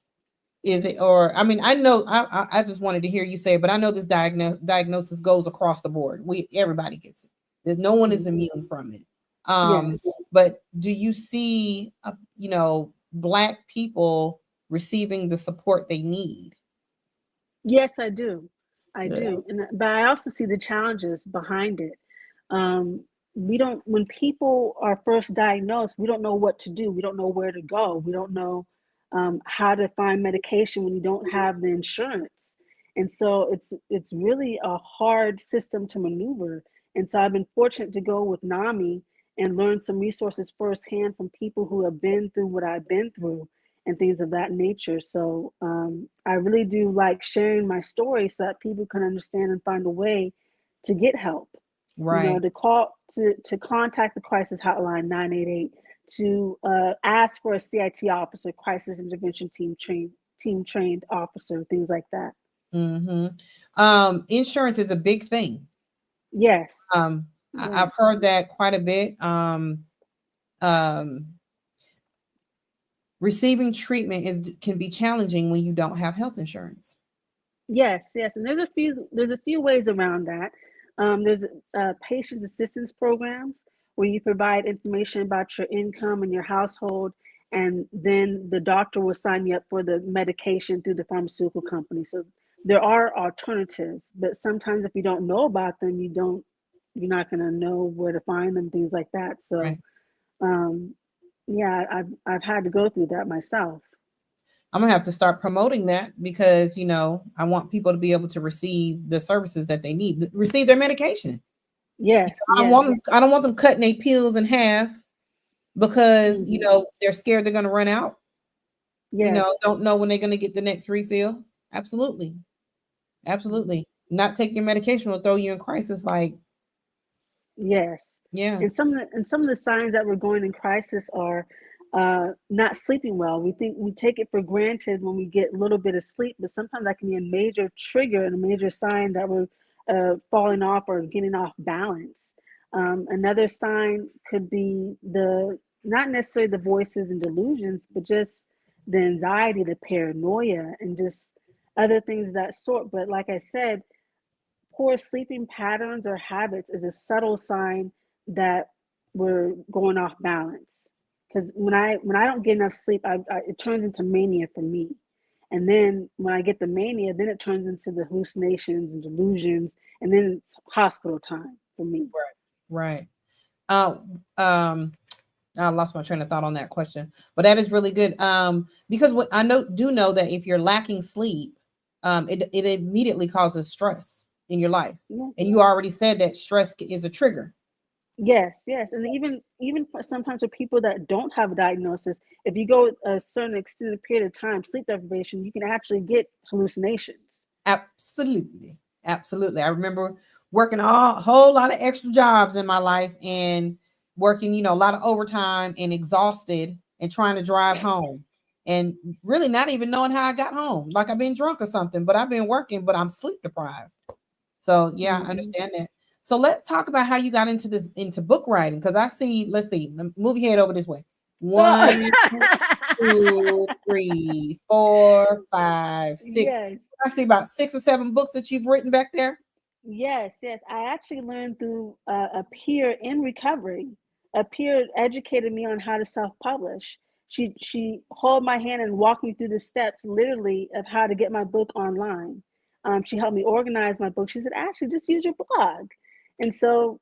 A: Is it, or I mean, I know I just wanted to hear you say it, but I know this diagnosis goes across the board. Everybody gets it. There's no one is
B: Mhm.
A: immune from it. Um,
B: Yes.
A: but do you see black people receiving the support they need?
B: Yes, I do. I
A: Good.
B: do. But I also see the challenges behind it. Um, we don't, when people are first diagnosed, we don't know what to do. We don't know where to go. We don't know how to find medication when you don't have the insurance. And so it's really a hard system to maneuver. And so I've been fortunate to go with NAMI and learn some resources firsthand from people who have been through what I've been through and things of that nature. So I really do like sharing my story so that people can understand and find a way to get help. You know,
A: Right.
B: to contact the crisis hotline 988, to ask for a CIT officer, crisis intervention team trained officer, things like that.
A: Mm-hmm. Insurance is a big thing.
B: Yes,
A: Um, I've
B: yes.
A: heard that quite a bit. Um, Receiving treatment can be challenging when you don't have health insurance.
B: Yes, yes, and there's a few ways around that. There's patient assistance programs where you provide information about your income and your household, and then the doctor will sign you up for the medication through the pharmaceutical company. So there are alternatives, but sometimes if you don't know about them, you're not going to know where to find them, things like that. So,
A: Right.
B: um, yeah, I've had to go through that myself.
A: I'm gonna have to start promoting that because I want people to be able to receive the services that they need, receive their medication.
B: Yes,
A: I don't want
B: yes,
A: them. I don't want them cutting their pills in half because
B: hmm,
A: they're scared they're gonna run out.
B: yes,
A: Don't know when they're gonna get the next refill. Absolutely, absolutely. Not take your medication will throw you in crisis. Like,
B: yes.
A: yeah,
B: And some of the signs that we're going in crisis are not sleeping well. We take it for granted when we get a little bit of sleep, but sometimes that can be a major trigger and a major sign that we're falling off or getting off balance. Another sign could be the not necessarily the voices and delusions, but just the anxiety, the paranoia, and just other things of that sort. But like I said, poor sleeping patterns or habits is a subtle sign that we're going off balance. Because when I don't get enough sleep, it turns into mania for me. And then when I get the mania, then it turns into the hallucinations and delusions, and then it's hospital time for me.
A: right. Uh, um, I lost my train of thought on that question, but that is really good. Because what I do know that if you're lacking sleep, it immediately causes stress in your life,
B: Yeah.
A: and you already said that stress is a trigger.
B: Yes, yes, and even sometimes for people that don't have a diagnosis, if you go a certain extended period of time, sleep deprivation, you can actually get hallucinations.
A: Absolutely, absolutely. I remember working a whole lot of extra jobs in my life and working, a lot of overtime and exhausted and trying to drive home and really not even knowing how I got home. Like I've been drunk or something, but I've been working, but I'm sleep deprived. So yeah, I
B: Mhm.
A: understand that. So let's talk about how you got into book writing because I see. Let's see. Move your head over this way. One, two, three, four, five, six.
B: Yes.
A: I see about 6 or 7 books that you've written back there.
B: Yes, yes. I actually learned through a peer in recovery. A peer educated me on how to self-publish. She held my hand and walked me through the steps, literally, of how to get my book online. She helped me organize my book. She said, "Actually, just use your blog." And so,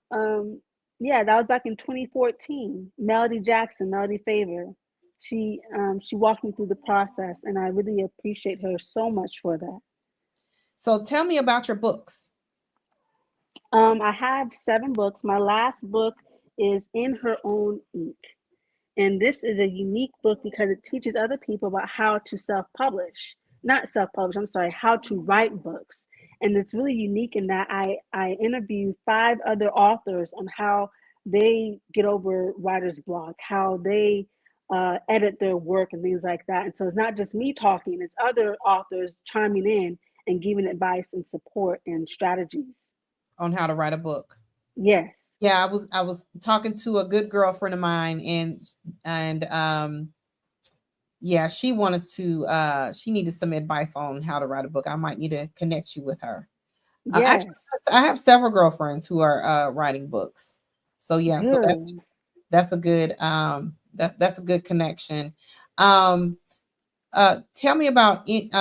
B: yeah, that was back in 2014. Melody Jackson, Melody Favor. She walked me through the process, and I really appreciate her so much for that.
A: So tell me about your books.
B: I have 7 books. My last book is In Her Own Ink. And this is a unique book because it teaches other people about how to self publish, not self publish, I'm sorry, how to write books. And it's really unique in that I interview 5 other authors on how they get over writer's block, how they edit their work and things like that. And so it's not just me talking, it's other authors chiming in and giving advice and support and strategies.
A: On how to write a book.
B: Yes.
A: Yeah, I was talking to a good girlfriend of mine and yeah, she wanted to she needed some advice on how to write a book. I might need to connect you with her. Actually,
B: Yes.
A: I have several girlfriends who are writing books. So yeah, so
B: Good.
A: that's a good that's a good connection. Um Tell me about it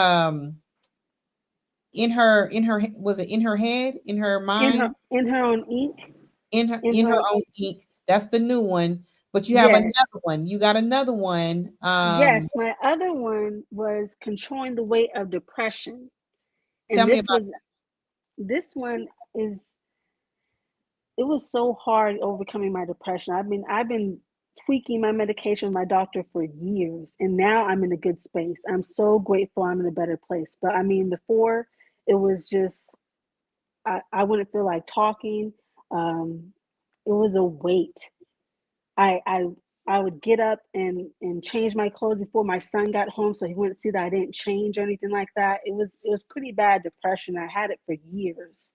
A: in her was it in her head, in her
B: In her
A: mind,
B: in her own ink. In
A: in her
B: her
A: own ink. That's the new one. But you have
B: yes.
A: another one. You got another one.
B: Yes, my other one was controlling the weight of depression.
A: Tell
B: And
A: me about
B: this one is it was so hard overcoming my depression. I've been tweaking my medication with my doctor for years, and now I'm in a good space. I'm so grateful I'm in a better place. But I mean, before it was just I wouldn't feel like talking. It was a weight. I I I would get up and change my clothes before my son got home so he wouldn't see that I didn't change or anything like that. It was pretty bad depression. I had it for years.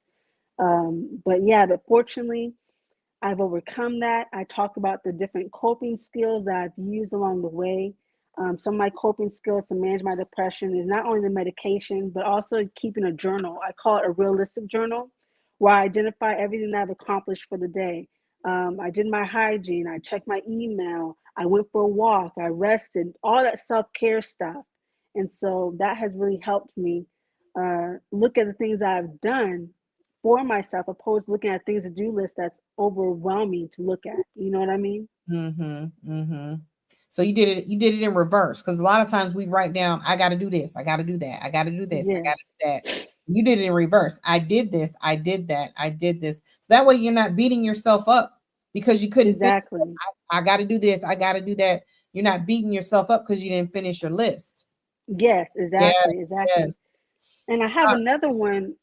B: But yeah, but fortunately, I've overcome that. I talk about the different coping skills that I've used along the way. Some of my coping skills to manage my depression is not only the medication, but also keeping a journal. I call it a realistic journal, where I identify everything that I've accomplished for the day. I did my hygiene, I checked my email, I went for a walk, I rested, all that self care stuff. And so that has really helped me look at the things I've done for myself, opposed to looking at things to do list that's overwhelming to look at. You know what I mean?
A: Mm-hmm. Mm-hmm. So you did it in reverse, because a lot of times we write down, I got to do this, I got to do that, I got to do this, I got to
B: Yes,
A: do that. You did it in reverse. I did this, I did that, I did this. So that way you're not beating yourself up because you couldn't finish it.
B: exactly.
A: I got to do this, I got to do that. You're not beating yourself up because you didn't finish your list.
B: Yes,
A: Yeah.
B: exactly, exactly.
A: Yes.
B: And I have
A: Uh,
B: another one.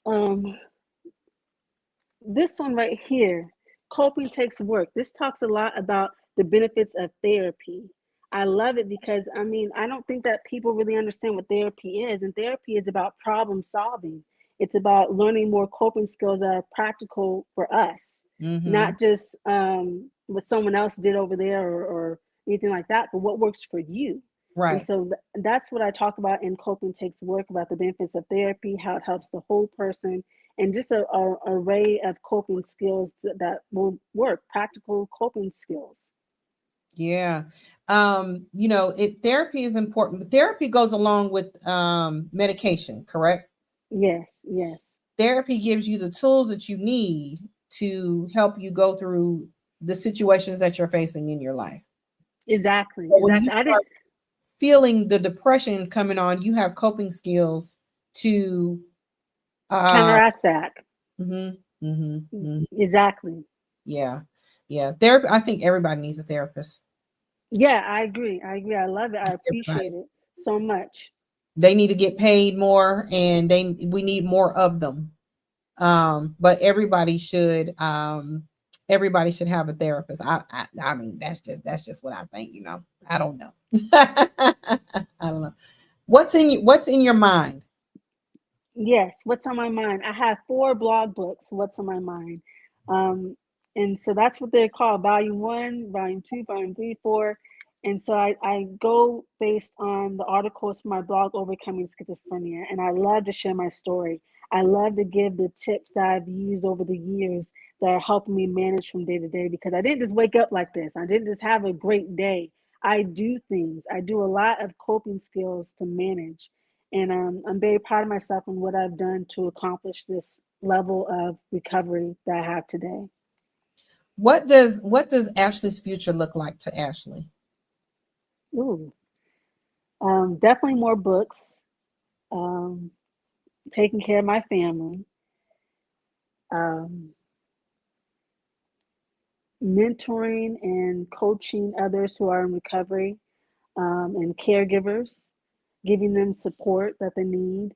B: This one right here, coping takes work. This talks a lot about the benefits of therapy. I love it because I mean, I don't think that people really understand what therapy is. And therapy is about problem solving. It's about learning more coping skills that are practical for us,
A: mm-hmm.
B: not just what someone else did over there or anything like that, but what works for you. And
A: Right.
B: so that's what I talk about in Coping Takes Work, about the benefits of therapy, how it helps the whole person, and just a array of coping skills that will work, practical coping skills.
A: Yeah. Therapy is important, but therapy goes along with medication, correct?
B: Yes, yes,
A: Therapy gives you the tools that you need to help you go through the situations that you're facing in your life.
B: exactly,
A: But when you
B: exactly. I didn't
A: start feeling the depression coming on, you have coping skills to uh
B: counteract that.
A: mhm, mhm, mhm.
B: Exactly.
A: Yeah. Yeah. Therapy, I think everybody needs a therapist.
B: Yeah, I agree. I agree. I love it. I appreciate
A: Everybody.
B: it so much.
A: They need to get paid more, and we need more of them. But everybody should have a therapist. I mean, that's just what I think, I don't know. I don't know. What's in your mind?
B: Yes, what's on my mind? I have 4 blog books, What's on my mind. Um, and so that's what they're called, volume 1, volume 2, volume 3, 4. And so I go based on the articles from my blog, Overcoming Schizophrenia, and I love to share my story. I love to give the tips that I've used over the years that are helping me manage from day to day, because I didn't just wake up like this. I didn't just have a great day. I do things. I do a lot of coping skills to manage. And I'm very proud of myself and what I've done to accomplish this level of recovery that I have today.
A: What does Ashley's future look like to Ashley?
B: Ooh, definitely more books, um, taking care of my family, um, mentoring and coaching others who are in recovery, and caregivers, giving them support that they need,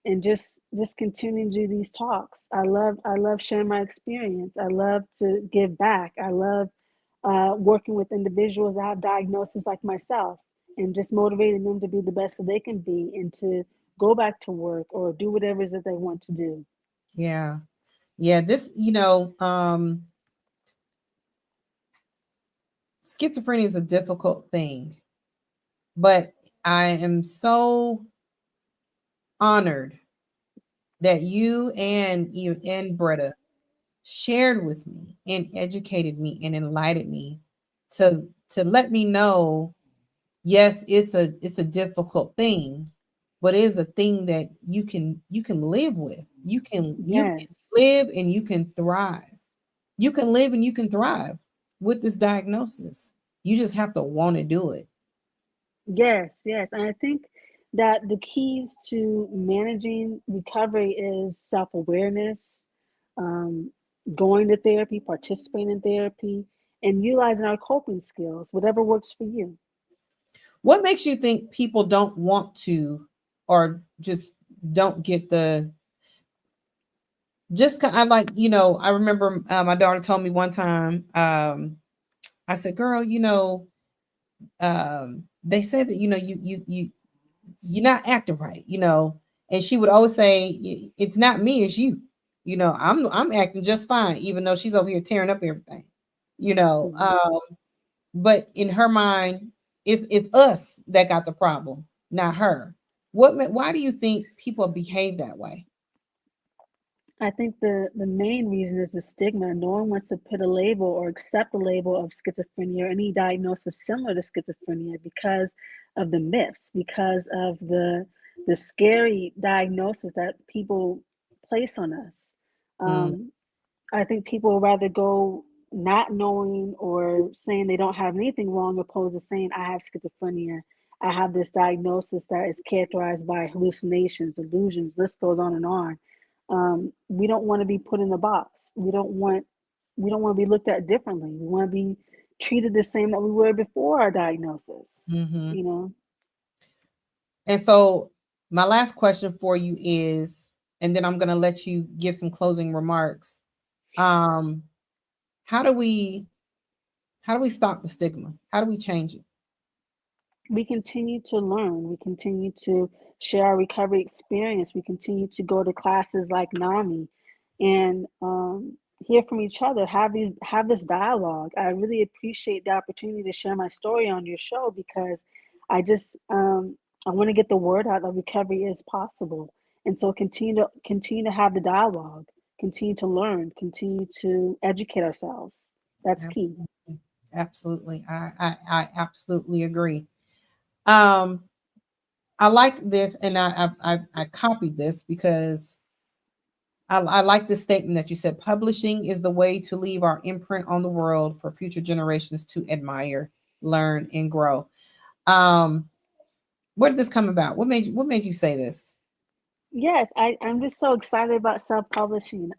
B: and just continuing to do these talks. I love sharing my experience. I love to give back. I love working with individuals that have diagnoses like myself, and just motivating them to be the best that they can be, and to go back to work or do whatever it is that they want to do.
A: Yeah. Yeah, schizophrenia is a difficult thing, but I am so honored that you and Bretta shared with me and educated me and enlightened me to let me know, yes, it's a difficult thing, but it is a thing that you can live with. You can
B: Yes,
A: live and you can thrive. You can live and you can thrive with this diagnosis. You just have to want to do it.
B: yes, yes. And I think that the keys to managing recovery is self awareness, um, going to therapy, participating in therapy, and utilizing our coping skills, whatever works for you.
A: What makes you think people don't want to, or just don't get the just I like, I remember my daughter told me one time, I said, girl, they said that, you're not acting right, and she would always say, it's not me, it's you. I'm acting just fine, even though she's over here tearing up everything, you know.
B: Mhm.
A: Um, but in her mind, it's us that got the problem, not her. Why do you think people behave that way?
B: I think the main reason is the stigma. No one wants to put a label or accept the label of schizophrenia or any diagnosis similar to schizophrenia, because of the myths, because of the scary diagnosis that people place on us.
A: Mm,
B: I think people would rather go not knowing or saying they don't have anything wrong, opposed to saying I have schizophrenia. I have this diagnosis that is characterized by hallucinations, delusions. List goes on and on. We don't want to be put in a box. We don't want to be looked at differently. We want to be treated the same that we were before our diagnosis.
A: mhm.
B: You know,
A: And so my last question for you is, and then I'm going to let you give some closing remarks. Um, how do we stop the stigma? How do we change it?
B: we continue to learn. We continue to share our recovery experience. We continue to go to classes like NAMI and hear from each other. Have this dialogue. I really appreciate the opportunity to share my story on your show because I just I want to get the word out that recovery is possible. And so continue to have the dialogue, continue to learn, continue to educate ourselves. That's key.
A: Absolutely. Absolutely. I absolutely agree. Um, I like this, and I copied this because I like this statement that you said. Publishing is the way to leave our imprint on the world for future generations to admire, learn, and grow. Um, where did this come about? What made you say this?
B: Yes, I'm just so excited about self-publishing.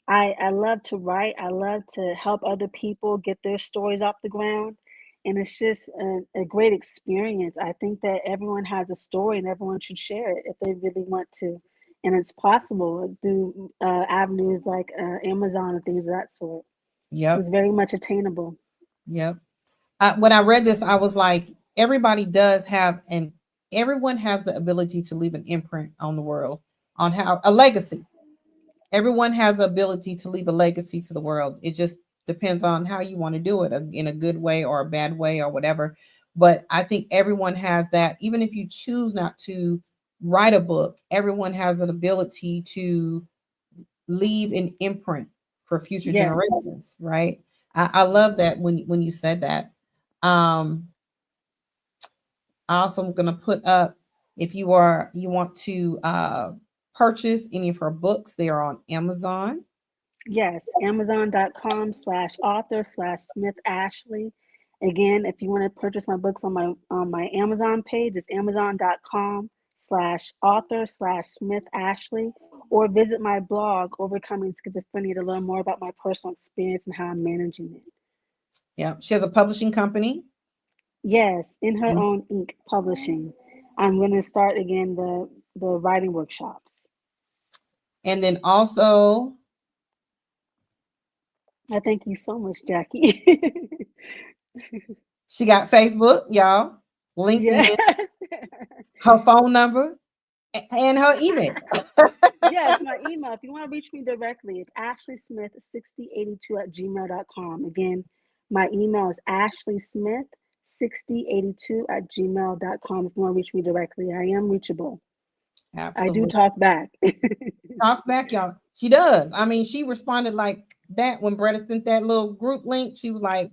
B: I love to write. I love to help other people get their stories off the ground. And it's just a great experience. I think that everyone has a story and everyone should share it if they really want to. And it's possible through avenues like Amazon and things of that sort.
A: Yep,
B: It's very much attainable.
A: yep. When I read this, I was like, everybody does have, and everyone has the ability to leave an imprint on the world, on how a legacy. Everyone has the ability to leave a legacy to the world. It just depends on how you want to do it, in a good way or a bad way or whatever. But I think everyone has that. Even if you choose not to write a book, everyone has an ability to leave an imprint for future
B: Yes.
A: generations, right? I love that when you said that. Um, I also am gonna put up, if you want to purchase any of her books, they are on Amazon.
B: Yes, Amazon.com/author/Smith Ashley. Again, if you want to purchase my books on my Amazon page, it's Amazon.com/author/Smith Ashley, or visit my blog, Overcoming Schizophrenia, to learn more about my personal experience and how I'm managing it.
A: Yeah, she has a publishing company.
B: Yes, In Her
A: Mhm.
B: Own Ink Publishing. I'm going to start again the writing workshops.
A: And then also
B: I thank you so much, Jackie.
A: she got Facebook, y'all,
B: Yes.
A: LinkedIn, her phone number, and her email.
B: Yes, my email. If you want to reach me directly, it's ashleysmith6082 at gmail.com. Again, my email is ashleysmith6082 at gmail.com. If you want to reach me directly, I am reachable. I do
A: Absolutely.
B: talk back.
A: Talks back, y'all. She does. I mean, she responded like that when Bretta sent that little group link. She was like,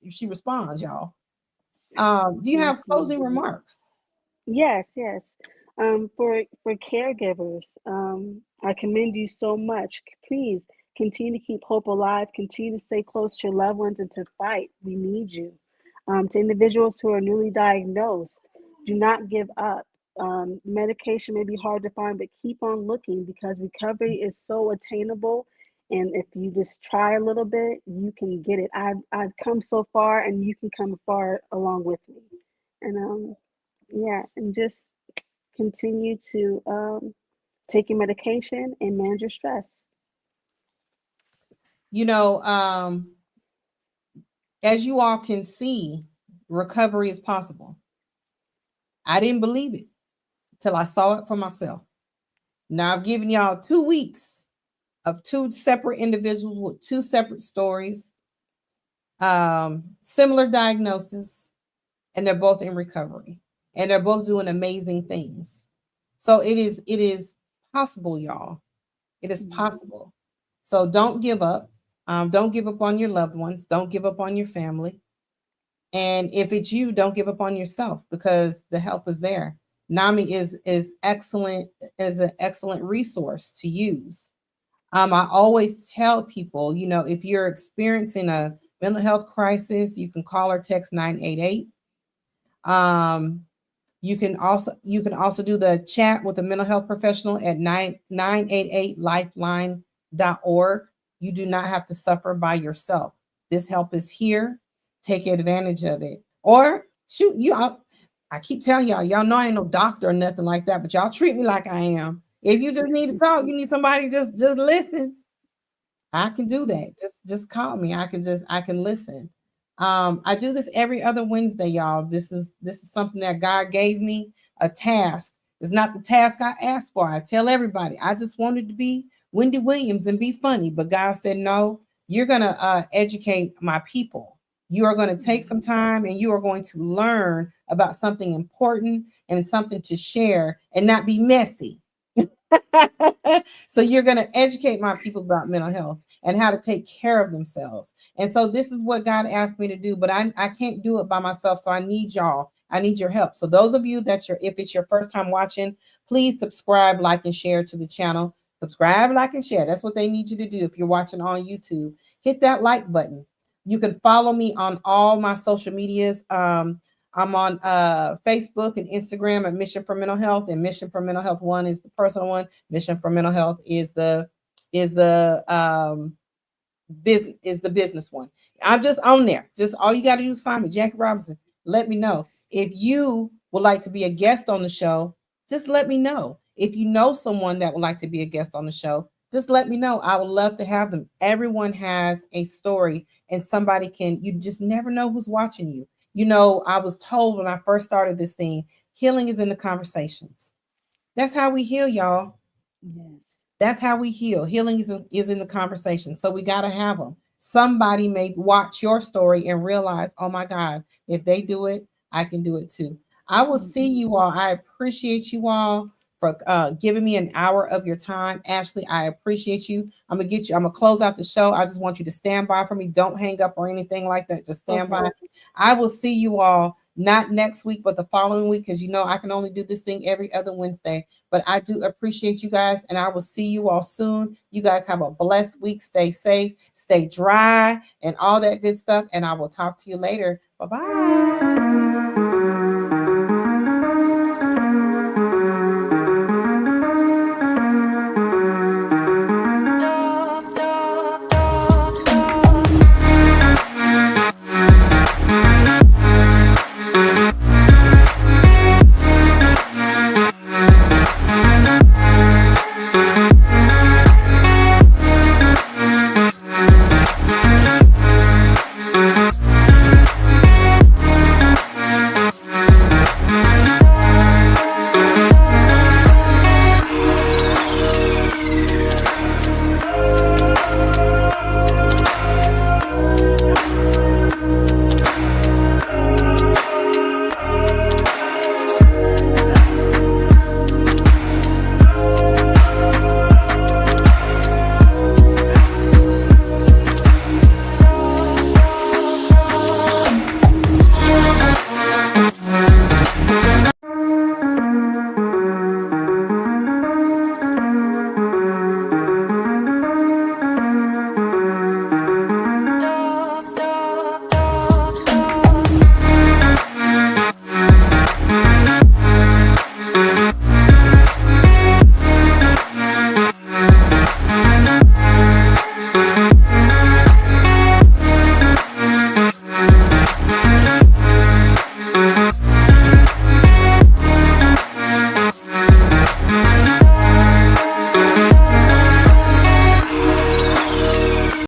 A: she responds, y'all. Do you have
B: Awesome.
A: closing remarks?
B: Yes, yes. For caregivers, I commend you so much. Please continue to keep hope alive. Continue to stay close to your loved ones and to fight. We need you. To individuals who are newly diagnosed, do not give up. Medication may be hard to find, but keep on looking because recovery is so attainable. And if you just try a little bit, you can get it. I've come so far, and you can come far along with me. And yeah, and just continue to take your medication and manage your stress.
A: You know, as you all can see, recovery is possible. I didn't believe it till I saw it for myself. Now I've given y'all 2 weeks of two separate individuals with two separate stories, similar diagnosis, and they're both in recovery, and they're both doing amazing things. So it is possible, y'all. It is
B: Mhm.
A: possible. So don't give up. Don't give up on your loved ones. Don't give up on your family. And if it's you, don't give up on yourself because the help is there. NAMI is excellent, is an excellent resource to use. I always tell people, if you're experiencing a mental health crisis, you can call or text 988. Um, you can also do the chat with a mental health professional at 988lifeline.org. You do not have to suffer by yourself. This help is here. Take advantage of it. Or shoot, I keep telling y'all know I ain't no doctor or nothing like that, but y'all treat me like I am. If you just need to talk, you need somebody just listen. I can do that. Just call me. I can listen. I do this every other Wednesday, y'all. This is something that God gave me, a task. It's not the task I asked for. I tell everybody I just wanted to be Wendy Williams and be funny, but God said no. You're gonna educate my people. You are going to take some time and you are going to learn about something important and something to share and not be messy. So you're going to educate my people about mental health and how to take care of themselves. And so this is what God asked me to do, but I can't do it by myself. So I need y'all. I need your help. So those of you if it's your first time watching, please subscribe, like, and share to the channel. Subscribe, like, and share. That's what they need you to do. If you're watching on YouTube, hit that like button. You can follow me on all my social medias. I'm on Facebook and Instagram at Mission for Mental Health, and Mission for Mental Health 1 is the personal one. Mission for Mental Health is the business one. I'm just on there. Just all you got to do is find me, Jackie Robinson. Let me know if you would like to be a guest on the show. Just let me know. If you know someone that would like to be a guest on the show, just let me know. I would love to have them. Everyone has a story, and somebody can. You just never know who's watching you. I was told when I first started this thing, healing is in the conversations. That's how we heal, y'all.
B: Yes.
A: That's how we heal. Healing is in the conversation. So we got to have them. Somebody may watch your story and realize, oh my God, if they do it, I can do it too. I will see you all. I appreciate you all for giving me an hour of your time. Ashley, I appreciate you. I'm going to close out the show. I just want you to stand by for me. Don't hang up or anything like that. Just stand
B: Okay.
A: by. I will see you all not next week, but the following week, because I can only do this thing every other Wednesday. But I do appreciate you guys, and I will see you all soon. You guys have a blessed week. Stay safe, stay dry, and all that good stuff. And I will talk to you later. Bye bye.